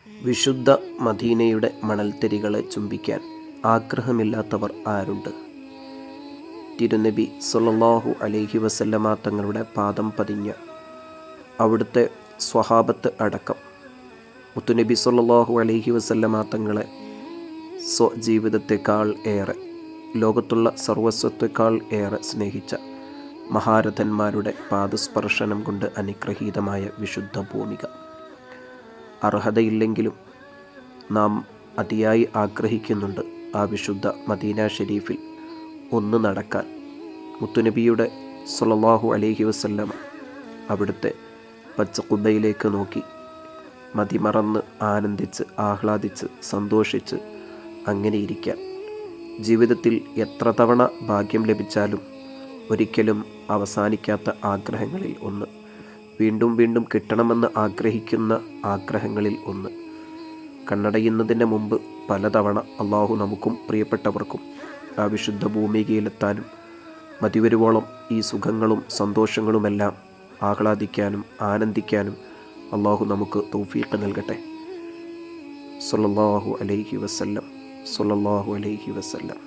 വിശുദ്ധ മദീനയുടെ മണൽത്തരികളെ ചുംബിക്കാൻ ആഗ്രഹമില്ലാത്തവർ ആരുണ്ട്? തിരുനബി സ്വല്ലല്ലാഹു അലൈഹി വസല്ലമ തങ്ങളുടെ പാദം പതിഞ്ഞ അവിടുത്തെ സ്വഹാബത്ത് അടക്കം മുത്തുനബി സ്വല്ലല്ലാഹു അലൈഹി വസല്ലമ തങ്ങളെ സ്വജീവിതത്തെക്കാൾ ഏറെ, ലോകത്തുള്ള സർവസ്വത്തെക്കാൾ ഏറെ സ്നേഹിച്ച മഹാരഥന്മാരുടെ പാദസ്പർശനം കൊണ്ട് അനുഗ്രഹീതമായ വിശുദ്ധ ഭൂമിക. അർഹതയില്ലെങ്കിലും നാം അതിയായി ആഗ്രഹിക്കുന്നുണ്ട് ആ വിശുദ്ധ മദീന ഷരീഫിൽ ഒന്ന് നടക്കാൻ. മുത്തുനബിയുടെ സ്വല്ലല്ലാഹു അലൈഹി വസല്ലമ അവിടുത്തെ പച്ചക്കുബയിലേക്ക് നോക്കി മതിമറന്ന് ആനന്ദിച്ച് ആഹ്ലാദിച്ച് സന്തോഷിച്ച് അങ്ങനെ ഇരിക്കാൻ. ജീവിതത്തിൽ എത്ര തവണ ഭാഗ്യം ലഭിച്ചാലും ഒരിക്കലും അവസാനിക്കാത്ത ആഗ്രഹങ്ങളിൽ ഒന്ന്, വീണ്ടും വീണ്ടും കിട്ടണമെന്ന് ആഗ്രഹിക്കുന്ന ആഗ്രഹങ്ങളിൽ ഒന്ന്. കണ്ണടയുന്നതിന് മുമ്പ് പലതവണ അള്ളാഹു നമുക്കും പ്രിയപ്പെട്ടവർക്കും ആ വിശുദ്ധ ഭൂമികയിലെത്താനും മതിവരുവോളം ഈ സുഖങ്ങളും സന്തോഷങ്ങളുമെല്ലാം ആഹ്ലാദിക്കാനും ആനന്ദിക്കാനും അള്ളാഹു നമുക്ക് തൗഫീഖ് നൽകട്ടെ. സ്വല്ലല്ലാഹു അലൈഹി വസല്ലം, സ്വല്ലല്ലാഹു അലൈഹി വസല്ലം.